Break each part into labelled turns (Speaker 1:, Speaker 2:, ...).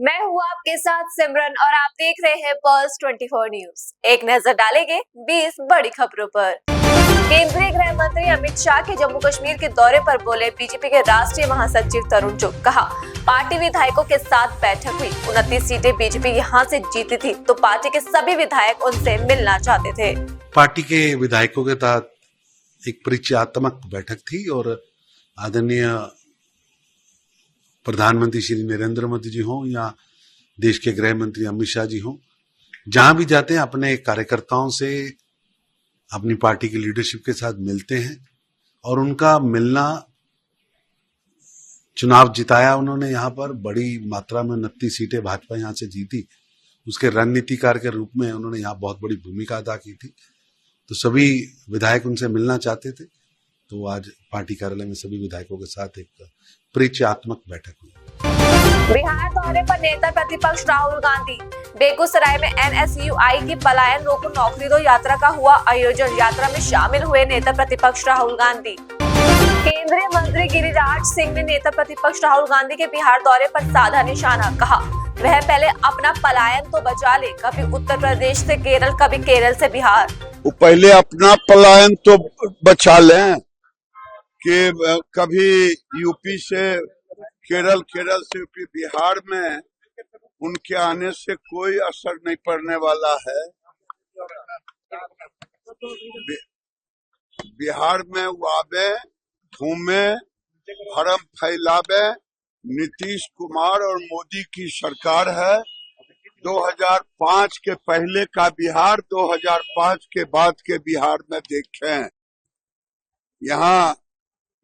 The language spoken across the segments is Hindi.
Speaker 1: मैं हूँ आपके साथ सिमरन और आप देख रहे हैं पल्स 24 न्यूज। एक नजर डालेंगे 20 बड़ी खबरों पर। केंद्रीय गृह मंत्री अमित शाह के जम्मू कश्मीर के दौरे पर बोले बीजेपी के राष्ट्रीय महासचिव तरुण चुग। कहा पार्टी विधायकों के साथ बैठक हुई, 29 सीटें बीजेपी यहाँ से जीती थी तो पार्टी के सभी विधायक उनसे मिलना चाहते थे।
Speaker 2: पार्टी के विधायकों के तहत एक परिचयात्मक बैठक थी और आदरणीय प्रधानमंत्री श्री नरेंद्र मोदी जी हों या देश के गृह मंत्री अमित शाह जी हों, जहां भी जाते हैं अपने कार्यकर्ताओं से अपनी पार्टी की लीडरशिप के साथ मिलते हैं और उनका मिलना, चुनाव जिताया उन्होंने। यहाँ पर बड़ी मात्रा में 29 सीटें भाजपा यहाँ से जीती, उसके रणनीतिकार के रूप में उन्होंने यहाँ बहुत बड़ी भूमिका अदा की थी। तो सभी विधायक उनसे मिलना चाहते थे, तो आज पार्टी कार्यालय में सभी विधायकों के साथ एक परिचयात्मक बैठक हुई।
Speaker 1: बिहार दौरे पर नेता प्रतिपक्ष राहुल गांधी। बेगूसराय में एनएसयूआई की पलायन रोको नौकरी दो यात्रा का हुआ आयोजन। यात्रा में शामिल हुए नेता प्रतिपक्ष राहुल गांधी। केंद्रीय मंत्री गिरिराज सिंह ने नेता प्रतिपक्ष राहुल गांधी के बिहार दौरे पर साधा निशाना। कहा वह पहले अपना पलायन तो बचा ले, कभी उत्तर प्रदेश से केरल, कभी केरल से बिहार।
Speaker 3: वो पहले अपना पलायन तो बचा लें कि कभी यूपी से केरल, केरल से यूपी, बिहार में उनके आने से कोई असर नहीं पड़ने वाला है। बिहार में वो आवे, घूमे, भरम फैलावे। नीतीश कुमार और मोदी की सरकार है। 2005 के पहले का बिहार, 2005 के बाद के बिहार में देखें, यहाँ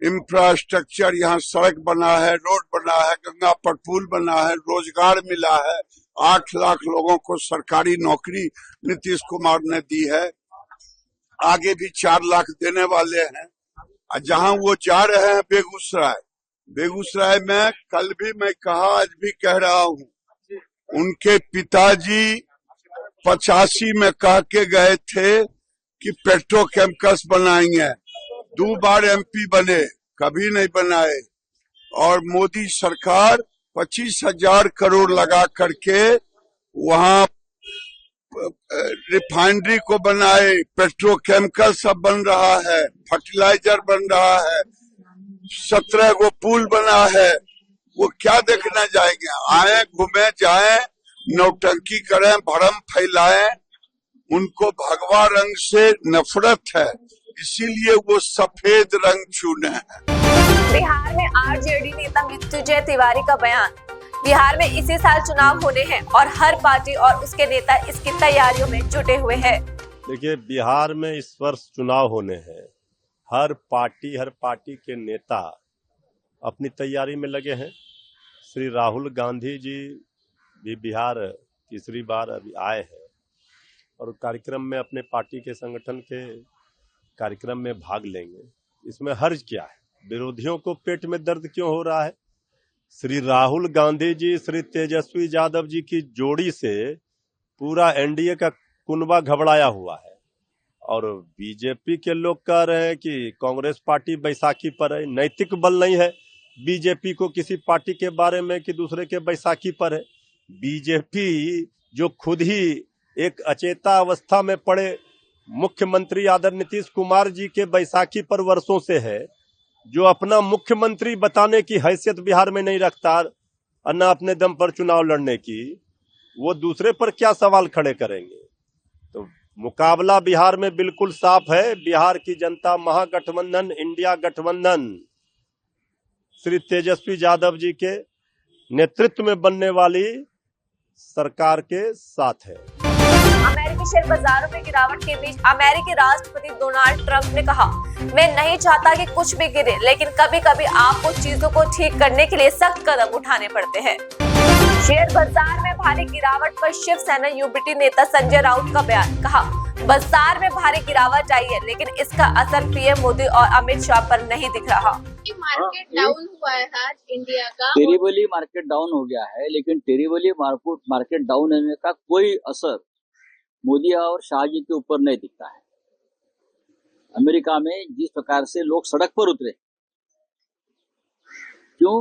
Speaker 3: इंफ्रास्ट्रक्चर, यहाँ सड़क बना है, रोड बना है, गंगा पर पुल बना है, रोजगार मिला है। 8 लाख लोगों को सरकारी नौकरी नीतीश कुमार ने दी है, आगे भी 4 लाख देने वाले हैं। जहाँ वो जा रहे हैं बेगूसराय में कल भी मैं कहा, आज भी कह रहा हूँ, उनके पिताजी 85 में कह के गए थे कि पेट्रोकेमिकल्स बनाएंगे। 2 बार एमपी बने, कभी नहीं बनाए। और मोदी सरकार 25,000 करोड़ लगा करके वहाँ रिफाइनरी को बनाए, पेट्रोकेमिकल सब बन रहा है, फर्टिलाइजर बन रहा है, 17 गो पुल बना है। वो क्या देखना जाएंगे? आए, घूमे, जाए, नौटंकी करें, भरम फैलाएं। उनको भगवा रंग से नफरत है, इसीलिए वो सफेद रंग चुने हैं।
Speaker 1: बिहार में आरजेडी नेता मृत्युंजय तिवारी का बयान। बिहार में इसी साल चुनाव होने हैं और हर पार्टी और उसके नेता इसकी तैयारियों में जुटे हुए हैं।
Speaker 4: देखिए, बिहार में इस वर्ष चुनाव होने हैं। हर पार्टी के नेता अपनी तैयारी में लगे हैं। श्री राहुल गांधी जी भी बिहार तीसरी बार अभी आए हैं और कार्यक्रम में अपने पार्टी के संगठन के कार्यक्रम में भाग लेंगे। इसमें हर्ज क्या है? विरोधियों को पेट में दर्द क्यों हो रहा है? श्री राहुल गांधी जी, श्री तेजस्वी यादव जी की जोड़ी से पूरा एनडीए का कुनबा घबराया हुआ है और बीजेपी के लोग कह रहे हैं कि कांग्रेस पार्टी बैसाखी पर है। नैतिक बल नहीं है बीजेपी को किसी पार्टी के बारे में कि दूसरे के बैसाखी पर है। बीजेपी जो खुद ही एक अचेता अवस्था में पड़े मुख्यमंत्री आदरणीय नीतीश कुमार जी के बैसाखी पर वर्षों से है, जो अपना मुख्यमंत्री बताने की हैसियत बिहार में नहीं रखता और न अपने दम पर चुनाव लड़ने की, वो दूसरे पर क्या सवाल खड़े करेंगे? तो मुकाबला बिहार में बिल्कुल साफ है। बिहार की जनता महागठबंधन, इंडिया गठबंधन श्री तेजस्वी यादव जी के नेतृत्व में बनने वाली सरकार के साथ है।
Speaker 1: अमेरिकी शेयर बाजारों में गिरावट के बीच अमेरिकी राष्ट्रपति डोनाल्ड ट्रंप ने कहा, मैं नहीं चाहता कि कुछ भी गिरे, लेकिन कभी कभी आपको चीजों को ठीक करने के लिए सख्त कदम उठाने पड़ते हैं। शेयर बाजार में भारी गिरावट पर शिवसेना यूबीटी नेता संजय राउत का बयान। कहा बाजार में भारी गिरावट आई है, लेकिन इसका असर पीएम मोदी और अमित शाह पर नहीं दिख रहा।
Speaker 5: मार्केट डाउन हुआ है आज इंडिया का।
Speaker 6: टेरिबली मार्केट डाउन हो गया है, लेकिन टेरिबली मार्केट डाउन होने का कोई असर मोदी और शाह जी के ऊपर नहीं दिखता है। अमेरिका में जिस प्रकार से लोग सड़क पर उतरे, क्यों?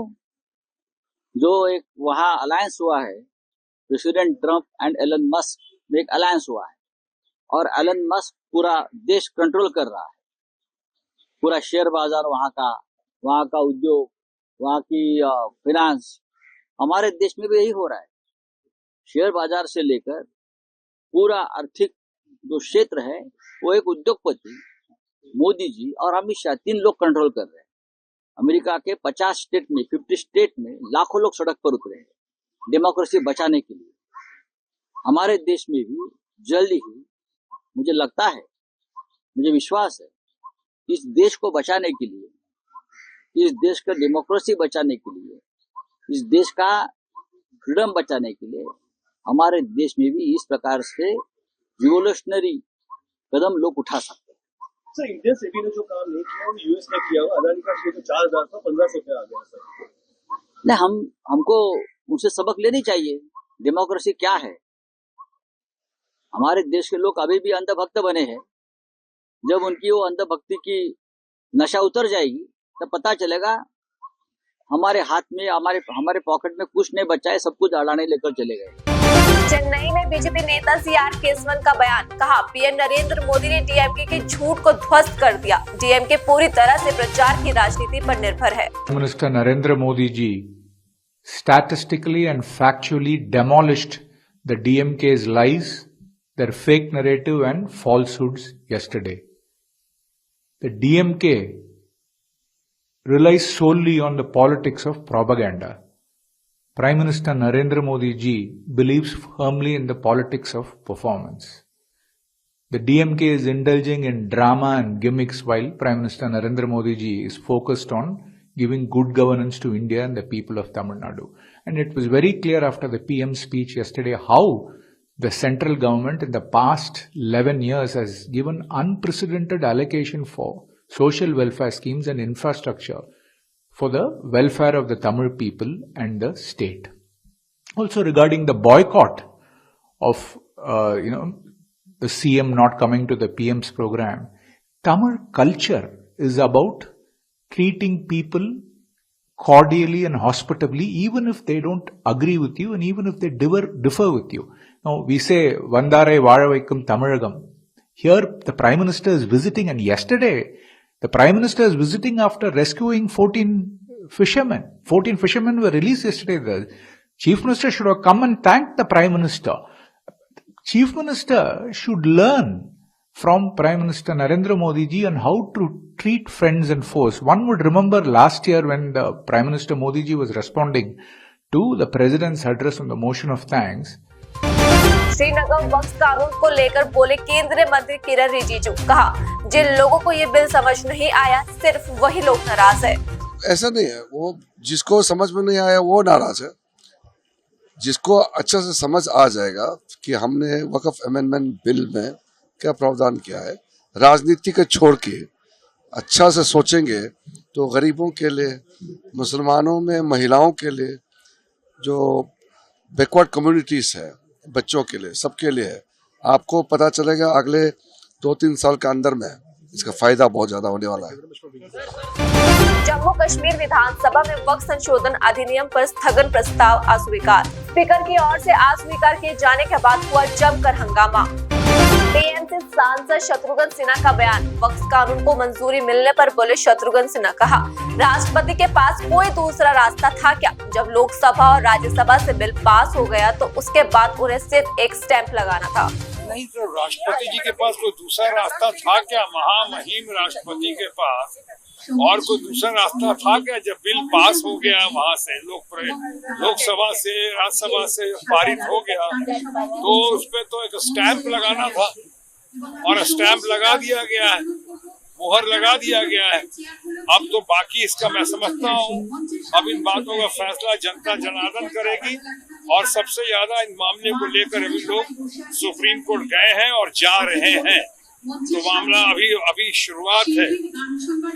Speaker 6: जो एक वहाँ अलायंस हुआ है, president Trump and Elon Musk में एक अलायंस हुआ है, और एलन मस्क पूरा देश कंट्रोल कर रहा है, पूरा शेयर बाजार वहाँ का उद्योग, वहाँ की फाइनेंस। हमारे देश में भी यही हो रहा है। शेयर बाजार से लेकर पूरा आर्थिक जो क्षेत्र है वो एक उद्योगपति मोदी जी और अमित शाह 3 लोग कंट्रोल कर रहे हैं। अमेरिका के 50 स्टेट में 50 स्टेट में लाखों लोग सड़क पर उतरे हैं डेमोक्रेसी बचाने के लिए। हमारे देश में भी जल्द ही, मुझे लगता है, मुझे विश्वास है, इस देश को बचाने के लिए, इस देश का डेमोक्रेसी बचाने के लिए, इस देश का फ्रीडम बचाने के लिए हमारे देश में भी इस प्रकार से रिवोल्यूशनरी कदम लोग उठा सकते हैं।
Speaker 7: सर, इंडियन सेबी ने जो काम नहीं किया वो यूएस ने किया हुआ। अदानी का शेयर 4,000 था 1500 पे आ गया सर।
Speaker 6: नहीं, हमको उनसे सबक लेनी चाहिए। डेमोक्रेसी क्या है? हमारे देश के लोग अभी भी अंधभक्त बने हैं। जब उनकी वो अंधभक्ति की नशा उतर जाएगी तब पता चलेगा हमारे हाथ में, हमारे पॉकेट में कुछ नहीं बचा है, सब कुछ अडानी लेकर चले गए।
Speaker 1: चेन्नई में बीजेपी नेता सीआर केसवन का बयान, कहा पीएम नरेंद्र मोदी ने डीएमके के झूठ को ध्वस्त कर दिया। डीएमके पूरी तरह से प्रचार की राजनीति पर निर्भर है।
Speaker 8: Minister Narendra Modi ji statistically and factually demolished the DMK's lies, their fake narrative and falsehoods yesterday. The DMK relies solely on the politics of propaganda. Prime Minister Narendra Modi ji believes firmly in the politics of performance. The DMK is indulging in drama and gimmicks while Prime Minister Narendra Modi ji is focused on giving good governance to India and the people of Tamil Nadu. And it was very clear after the PM speech yesterday how the central government in the past 11 years has given unprecedented allocation for social welfare schemes and infrastructure for the welfare of the Tamil people and the state. Also regarding the boycott of, the CM not coming to the PM's program, Tamil culture is about treating people cordially and hospitably, even if they don't agree with you and even if they differ with you. Now, we say, Vandarai Varavaikum Tamilagam. Here, the Prime Minister is visiting, and yesterday, the Prime Minister is visiting after rescuing 14 fishermen. 14 fishermen were released yesterday. The Chief Minister should have come and thanked the Prime Minister. Chief Minister should learn from Prime Minister Narendra Modi ji on how to treat friends and foes. One would remember last year when the Prime Minister Modi ji was responding to the President's address on the motion of thanks.
Speaker 1: Srinagar वक्फ कानून को लेकर बोले केंद्रीय मंत्री किरण रिजिजू, कहा जिन लोगों को ये बिल समझ नहीं आया सिर्फ वही लोग नाराज है।
Speaker 9: ऐसा नहीं है, वो जिसको समझ में नहीं आया वो नाराज है। जिसको अच्छा से समझ आ जाएगा कि हमने वक्फ अमेंडमेंट बिल में क्या प्रावधान किया है, राजनीति को छोड़ के अच्छा से सोचेंगे तो गरीबों के लिए, मुसलमानों में महिलाओं के लिए, जो बैकवर्ड कम्युनिटीज है, बच्चों के लिए, सबके लिए है। आपको पता चलेगा अगले 2-3 साल के अंदर में इसका फायदा बहुत ज्यादा होने वाला है।
Speaker 1: जम्मू कश्मीर विधानसभा में वक्फ संशोधन अधिनियम पर स्थगन प्रस्ताव अस्वीकार। स्पीकर की ओर से अस्वीकार किए जाने के बाद हुआ जमकर हंगामा। टीएमसी सांसद शत्रुघ्न सिन्हा का बयान, वक्फ कानून को मंजूरी मिलने पर बोले शत्रुघ्न सिन्हा, कहा राष्ट्रपति के पास कोई दूसरा रास्ता था क्या? जब लोकसभा और राज्यसभा से बिल पास हो गया तो उसके बाद उन्हें सिर्फ एक स्टैंप लगाना था।
Speaker 10: नहीं तो राष्ट्रपति जी के पास कोई दूसरा रास्ता था क्या? महामहिम राष्ट्रपति के पास और कोई दूसरा रास्ता था क्या? जब बिल पास हो गया वहां से लोकसभा से राज्यसभा से पारित हो गया तो उस पे तो एक स्टैंप लगाना था और स्टैंप लगा दिया गया है, मुहर लगा दिया गया है। अब तो बाकी इसका मैं समझता हूँ अब इन बातों का फैसला जनता जनार्दन करेगी और सबसे ज्यादा इन मामले को लेकर अभी लोग सुप्रीम कोर्ट गए हैं और जा रहे हैं। तो मामला अभी शुरुआत है,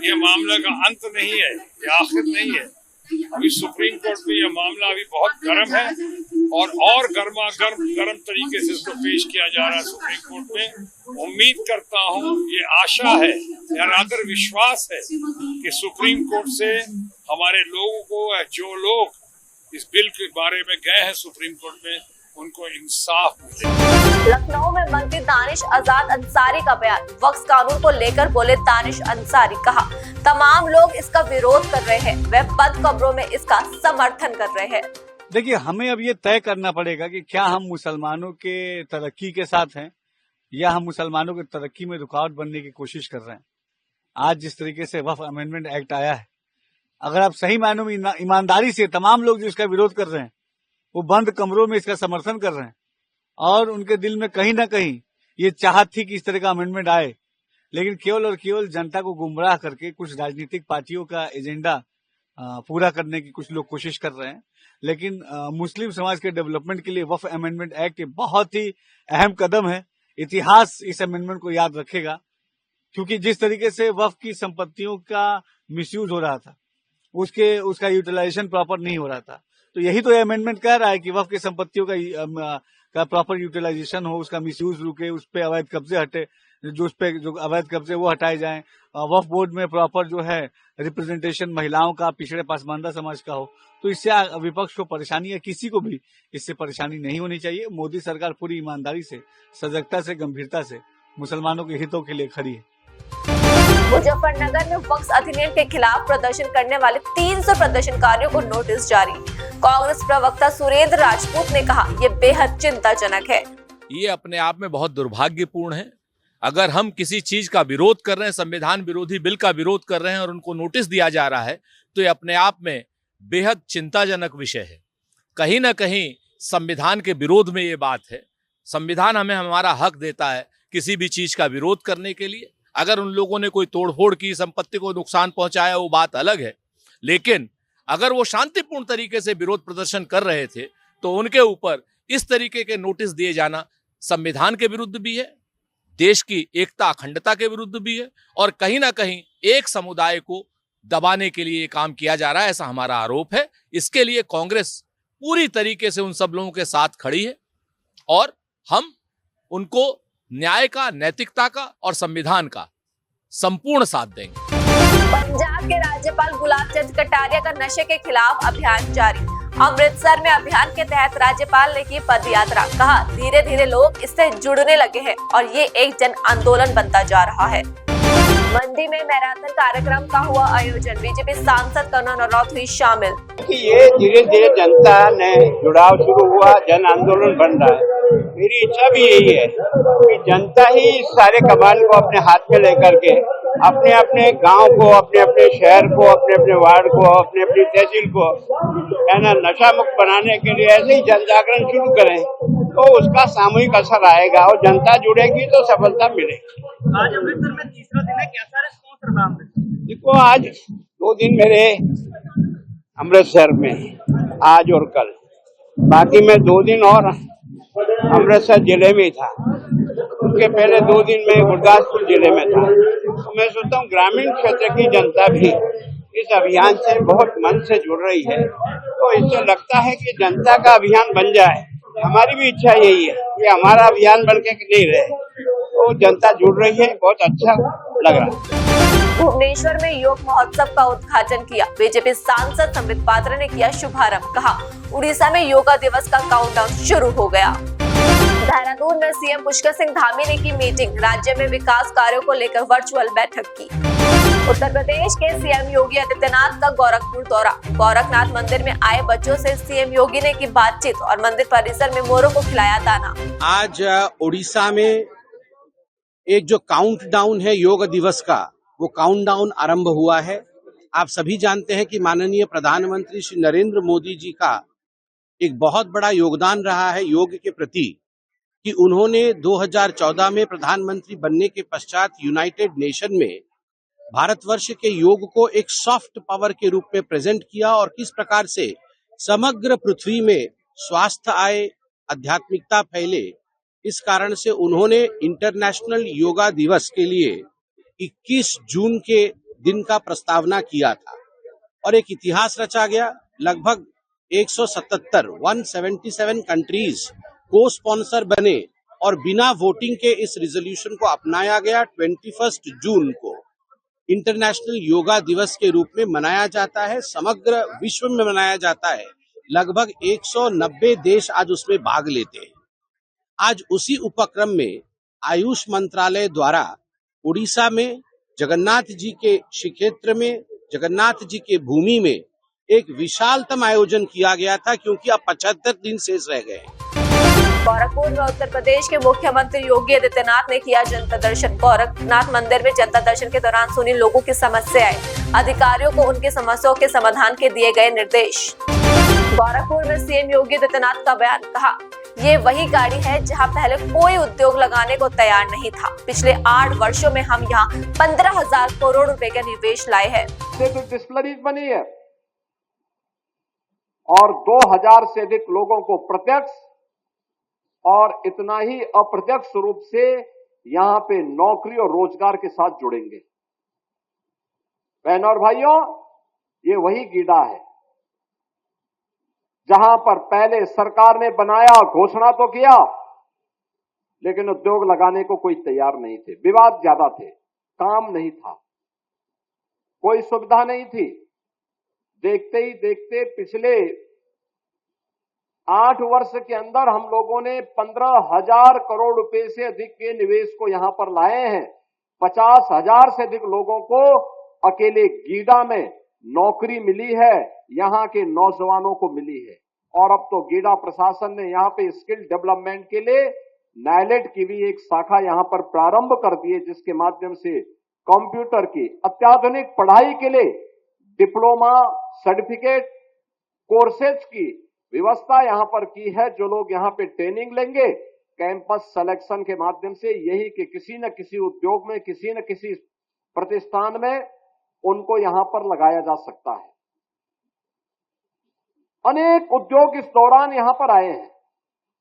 Speaker 10: ये मामला का अंत नहीं है, ये आखिर नहीं है। अभी सुप्रीम कोर्ट में ये मामला अभी बहुत गर्म है और गर्म तरीके से इसको पेश किया जा रहा है सुप्रीम कोर्ट में। उम्मीद करता हूँ, ये आशा है या रादर विश्वास है कि सुप्रीम कोर्ट से हमारे लोगों को, जो लोग इस बिल के बारे में गए हैं सुप्रीम कोर्ट में, उनको इंसाफ मिले।
Speaker 1: लखनऊ में मंत्री दानिश आजाद अंसारी का बयान। वक्फ कानून को लेकर बोले दानिश अंसारी, कहा तमाम लोग इसका विरोध कर रहे हैं, वे बंद कमरों में इसका समर्थन कर रहे हैं।
Speaker 11: देखिए, हमें अब ये तय करना पड़ेगा कि क्या हम मुसलमानों के तरक्की के साथ हैं या हम मुसलमानों की तरक्की में रुकावट बनने की कोशिश कर रहे हैं। आज जिस तरीके से वक्फ अमेंडमेंट एक्ट आया है, अगर आप सही मायनों में ईमानदारी से तमाम लोग जो इसका विरोध कर रहे हैं वो बंद कमरों में इसका समर्थन कर रहे हैं और उनके दिल में कहीं ना कहीं ये चाहत थी कि इस तरह का अमेंडमेंट आए, लेकिन केवल और केवल जनता को गुमराह करके कुछ राजनीतिक पार्टियों का एजेंडा पूरा करने की कुछ लोग कोशिश कर रहे हैं। लेकिन मुस्लिम समाज के डेवलपमेंट के लिए वक्फ अमेंडमेंट एक्ट एक बहुत ही अहम कदम है। इतिहास इस अमेंडमेंट को याद रखेगा, क्योंकि जिस तरीके से वक्फ की संपत्तियों का मिसयूज हो रहा था, उसका यूटिलाइजेशन प्रॉपर नहीं हो रहा था, तो यही तो ये अमेंडमेंट कह रहा है कि वक्फ की संपत्तियों का प्रॉपर यूटिलाइजेशन हो, उसका मिसयूज रुके, उस पे अवैध कब्जे हटे, जो अवैध कब्जे वो हटाए जाएं, वक्फ बोर्ड में प्रॉपर जो है रिप्रेजेंटेशन महिलाओं का, पिछड़े पासमानदा समाज का हो। तो इससे विपक्ष को परेशानी है, किसी को भी इससे परेशानी नहीं होनी चाहिए। मोदी सरकार पूरी ईमानदारी से, सजगता से, गंभीरता से मुसलमानों के हितों के लिए खड़ी है।
Speaker 1: मुजफ्फरनगर में वक्फ अधिनियम के खिलाफ प्रदर्शन करने वाले 300 प्रदर्शनकारियों को नोटिस जारी। कांग्रेस प्रवक्ता सुरेंद्र राजपूत ने कहा, ये बेहद चिंताजनक है।
Speaker 12: ये अपने आप में बहुत दुर्भाग्यपूर्ण है। अगर हम किसी चीज का विरोध कर रहे हैं, संविधान विरोधी बिल का विरोध कर रहे हैं और उनको नोटिस दिया जा रहा है, तो ये अपने आप में बेहद चिंताजनक विषय है। कहीं ना कहीं संविधान के विरोध में ये बात है। संविधान हमें हमारा हक देता है किसी भी चीज का विरोध करने के लिए। अगर उन लोगों ने कोई तोड़फोड़ की, संपत्ति को नुकसान पहुंचाया, वो बात अलग है, लेकिन अगर वो शांतिपूर्ण तरीके से विरोध प्रदर्शन कर रहे थे तो उनके ऊपर इस तरीके के नोटिस दिए जाना संविधान के विरुद्ध भी है, देश की एकता अखंडता के विरुद्ध भी है, और कहीं ना कहीं एक समुदाय को दबाने के लिए काम किया जा रहा है, ऐसा हमारा आरोप है। इसके लिए कांग्रेस पूरी तरीके से उन सब लोगों के साथ खड़ी है और हम उनको न्याय का, नैतिकता का और संविधान का संपूर्ण साथ देंगे।
Speaker 1: पंजाब के राज्यपाल गुलाब चंद कटारिया का नशे के खिलाफ अभियान जारी। अमृतसर में अभियान के तहत राज्यपाल ने की पद यात्रा। कहा, धीरे धीरे लोग इससे जुड़ने लगे हैं और ये एक जन आंदोलन बनता जा रहा है। मंडी में मैराथन कार्यक्रम का हुआ आयोजन। बीजेपी सांसद कर्नल नरौत हुई शामिल।
Speaker 13: ये धीरे धीरे जनता ने जुड़ाव शुरू हुआ, जन आंदोलन बन रहा है। मेरी इच्छा भी यही है कि जनता ही इस सारे कमान को अपने हाथ में लेकर के अपने अपने गांव को, अपने अपने शहर को, अपने अपने वार्ड को, अपने अपनी तहसील को है ना नशा मुक्त बनाने के लिए ऐसे ही जन जागरण शुरू करें तो उसका सामूहिक असर आएगा और जनता जुड़ेगी तो सफलता मिलेगी।
Speaker 7: आज अमृतसर में तीसरा दिन है, कैसा रिस्पॉन्स रहा अमृतसर?
Speaker 13: देखो, आज 2 दिन मेरे अमृतसर में, आज और कल, बाकी मैं 2 दिन और अमृतसर जिले में था। उसके पहले 2 दिन में गुरदासपुर जिले में था। तो मैं सोचता हूँ ग्रामीण क्षेत्र की जनता भी इस अभियान से बहुत मन से जुड़ रही है, तो इससे लगता है कि जनता का अभियान बन जाए। हमारी भी इच्छा यही है कि हमारा अभियान बन के नहीं रहे, तो जनता जुड़ रही है, बहुत अच्छा लग रहा है।
Speaker 1: भुवनेश्वर में योग महोत्सव का उद्घाटन किया। बीजेपी सांसद संबित पात्रा ने किया शुभारंभ। कहा, उड़ीसा में योगा दिवस का काउंटडाउन शुरू हो गया। देहरादून में सीएम पुष्कर सिंह धामी ने की मीटिंग। राज्य में विकास कार्यों को लेकर वर्चुअल बैठक की। उत्तर प्रदेश के सीएम योगी आदित्यनाथ का गोरखपुर दौरा। गोरखनाथ मंदिर में आए बच्चों से सीएम योगी ने की बातचीत और मंदिर परिसर में मोरों को खिलाया दाना।
Speaker 14: आज उड़ीसा में एक जो काउंटडाउन है योग दिवस का, वो काउंटडाउन आरंभ हुआ है। आप सभी जानते हैं कि माननीय प्रधानमंत्री श्री नरेंद्र मोदी जी का एक बहुत बड़ा योगदान रहा है योग के प्रति, कि उन्होंने 2014 में प्रधानमंत्री बनने के पश्चात यूनाइटेड नेशन में भारतवर्ष के योग को एक सॉफ्ट पावर के रूप में प्रेजेंट किया और किस प्रकार से समग्र पृथ्वी में स्वास्थ्य आए, आध्यात्मिकता फैले। इस कारण से उन्होंने इंटरनेशनल योगा दिवस के लिए 21 जून के दिन का प्रस्तावना किया था और एक इतिहास रचा गया। लगभग 177 कंट्रीज को स्पॉन्सर बने और बिना वोटिंग के इस रिजोल्यूशन को अपनाया गया। 21 जून को इंटरनेशनल योगा दिवस के रूप में मनाया जाता है, समग्र विश्व में मनाया जाता है। लगभग 190 देश आज उसमें भाग लेते हैं। आज उसी उपक्रम में आयुष मंत्रालय द्वारा उड़ीसा में जगन्नाथ जी के श्री क्षेत्र में जगन्नाथ जी के भूमि में एक विशालतम आयोजन किया गया था, क्योंकि अब 75 दिन शेष रह गए हैं।
Speaker 1: गोरखपुर में उत्तर प्रदेश के मुख्यमंत्री योगी आदित्यनाथ ने किया जनता दर्शन। गोरखनाथ मंदिर में जनता दर्शन के दौरान सुनी लोगों की समस्याएं, अधिकारियों को उनकी समस्याओं के समाधान के दिए गए निर्देश। गोरखपुर में सीएम योगी आदित्यनाथ का बयान, कहा ये वही गाड़ी है जहां पहले कोई उद्योग लगाने को तैयार नहीं था। पिछले 8 वर्षों में हम यहां 15,000 करोड़ रुपए का निवेश लाए हैं।
Speaker 15: डिस्टिलरीज बनी है और 2000 से अधिक लोगों को प्रत्यक्ष और इतना ही अप्रत्यक्ष रूप से यहां पे नौकरी और रोजगार के साथ जुड़ेंगे। बहनों और भाइयों, ये वही गीडा है जहां पर पहले सरकार ने बनाया, घोषणा तो किया, लेकिन उद्योग लगाने को कोई तैयार नहीं थे। विवाद ज्यादा थे, काम नहीं था, कोई सुविधा नहीं थी। देखते ही देखते पिछले 8 वर्ष के अंदर हम लोगों ने 15,000 करोड़ रुपए से अधिक के निवेश को यहां पर लाए हैं। 50,000 से अधिक लोगों को अकेले गीडा में नौकरी मिली है, यहां के नौजवानों को मिली है। और अब तो गीडा प्रशासन ने यहां पे स्किल डेवलपमेंट के लिए नाइलेट की भी एक शाखा यहां पर प्रारंभ कर दी है, जिसके माध्यम से कंप्यूटर की अत्याधुनिक पढ़ाई के लिए डिप्लोमा, सर्टिफिकेट, कोर्सेज की व्यवस्था यहां पर की है। जो लोग यहां पे ट्रेनिंग लेंगे, कैंपस सिलेक्शन के माध्यम से यही कि किसी न किसी उद्योग में, किसी न किसी प्रतिष्ठान में उनको यहां पर लगाया जा सकता है। अनेक उद्योग इस दौरान यहां पर आए हैं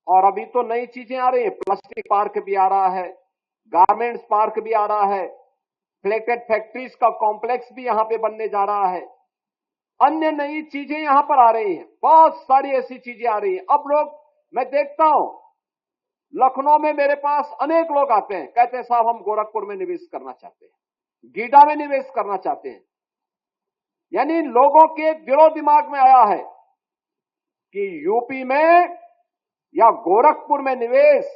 Speaker 15: और अभी तो नई चीजें आ रही हैं। प्लास्टिक पार्क भी आ रहा है, गारमेंट्स पार्क भी आ रहा है, प्लेटेड फैक्ट्रीज का कॉम्प्लेक्स भी यहां पे बनने जा रहा है। अन्य नई चीजें यहां पर आ रही हैं, बहुत सारी ऐसी चीजें आ रही हैं। अब लोग, मैं देखता हूं लखनऊ में मेरे पास अनेक लोग आते हैं, कहते हैं साहब हम गोरखपुर में निवेश करना चाहते हैं, गीडा में निवेश करना चाहते हैं। यानी लोगों के दिलो दिमाग में आया है कि यूपी में या गोरखपुर में निवेश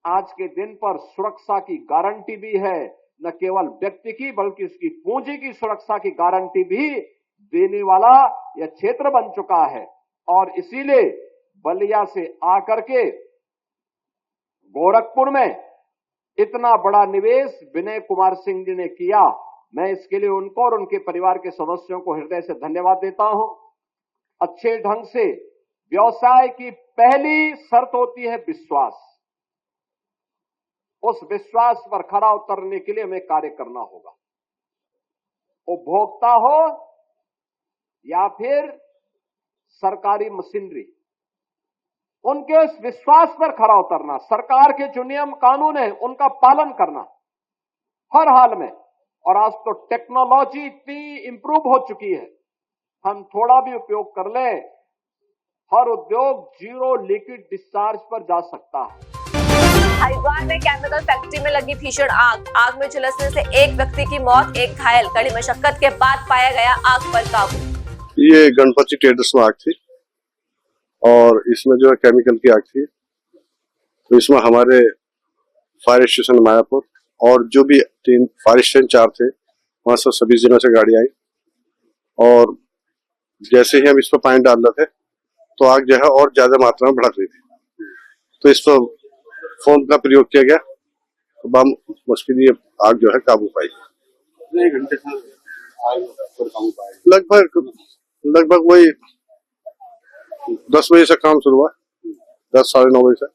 Speaker 15: आज के दिन पर सुरक्षा की गारंटी भी है, न केवल व्यक्ति की बल्कि उसकी पूंजी की सुरक्षा की गारंटी भी देने वाला यह क्षेत्र बन चुका है। और इसीलिए बलिया से आकर के गोरखपुर में इतना बड़ा निवेश विनय कुमार सिंह जी ने किया। मैं इसके लिए उनको और उनके परिवार के सदस्यों को हृदय से धन्यवाद देता हूं। अच्छे ढंग से व्यवसाय की पहली शर्त होती है विश्वास। उस विश्वास पर खरा उतरने के लिए हमें कार्य करना होगा। उपभोक्ता हो या फिर सरकारी मशीनरी, उनके उस विश्वास पर खरा उतरना, सरकार के जो नियम कानून है उनका पालन करना हर हाल में। और आज तो टेक्नोलॉजी इतनी इंप्रूव हो चुकी है, हम थोड़ा भी उपयोग कर ले, हर उद्योग जीरो लीकेज डिस्चार्ज पर जा सकता है।
Speaker 1: हरिद्वार में केमिकल फैक्ट्री में लगी भीषण आग में झुलसने से एक व्यक्ति की मौत, एक घायल। कड़ी मशक्कत के बाद पाया गया आग पर काबू।
Speaker 16: ये गणपति ट्रेडर्स में आग थी और इसमें जो है केमिकल की आग थी। तो इसमें हमारे फायर स्टेशन मायापुर और जो भी 3 फायर स्टेशन 4 थे, वहां से सभी जिलों से गाड़ी आई और जैसे ही हम इस पर पानी डाल रहे थे तो आग जो है और ज्यादा मात्रा में भड़क रही थी। तो इस पर फोम का प्रयोग किया गया तो बम मुश्किल ये आग जो है काबू पाई। लगभग वही 10 बजे से काम शुरू हुआ, 10 साढ़े 9 बजे से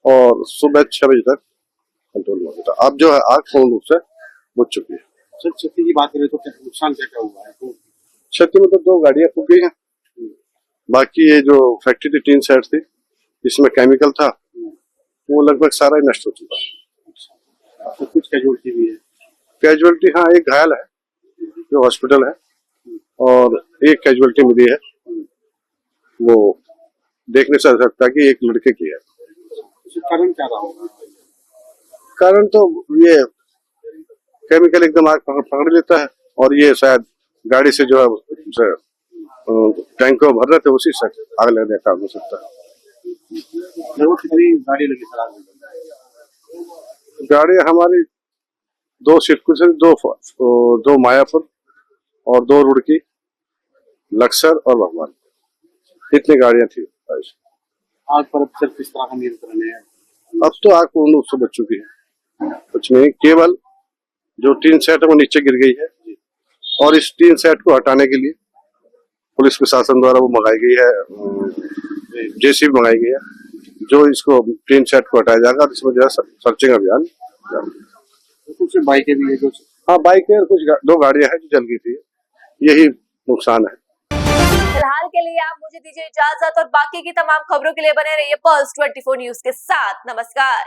Speaker 16: और सुबह 6 बजे तक कंट्रोल में होता। अब जो है आग पूर्ण रूप से बुझ चुकी है।
Speaker 17: सर क्षति की बात करें तो नुकसान क्या क्या हुआ है?
Speaker 16: क्षति में तो 2 गाड़ियां फूक गई हैं, बाकी ये जो फैक्ट्री थी 3 साइड थी, इसमें केमिकल था, वो लगभग सारा ही नष्ट हो चुका है।
Speaker 17: तो कुछ कैजुअलिटी भी है?
Speaker 16: कैजुअलिटी हाँ, एक घायल है जो हॉस्पिटल है और एक कैजुअलिटी मिली है, वो देखने से लगता है कि एक लड़के की है।
Speaker 17: कारण क्या रहा होगा?
Speaker 16: कारण तो ये केमिकल एकदम आग पकड़ लेता है और ये शायद गाड़ी से जो है टैंक को भर रहे थे, उसी से आग लगने का हो सकता है।
Speaker 17: लगभग कितनी गाड़ी लगी सर आग में?
Speaker 16: गाड़ी हमारी 2 सिटकुल से, 2 मायापुर और 2 रुड़की, लक्सर और भगवान, इतनी गाड़ियां थी।
Speaker 17: आग पर अब किस तरह का नियंत्रण है?
Speaker 16: अब तो आग पूर्ण रूप से बच चुकी है, कुछ नहीं, केवल जो टीन सेट है वो नीचे गिर गई है और इस टीन सेट को हटाने के लिए पुलिस प्रशासन द्वारा वो मंगाई गई है, जेसीबी मंगाई गई है, जो इसको टीन सेट को हटाया जाएगा। इसमें जो है सर्चिंग अभियान।
Speaker 17: कुछ बाइकें भी है जो?
Speaker 16: हाँ, बाइकें और कुछ 2 गाड़ियां हैं जो जल गई थी, यही नुकसान है।
Speaker 1: फिलहाल के लिए आप मुझे दीजिए इजाजत और बाकी की तमाम खबरों के लिए बने रहिए पल्स 24 न्यूज के साथ। नमस्कार।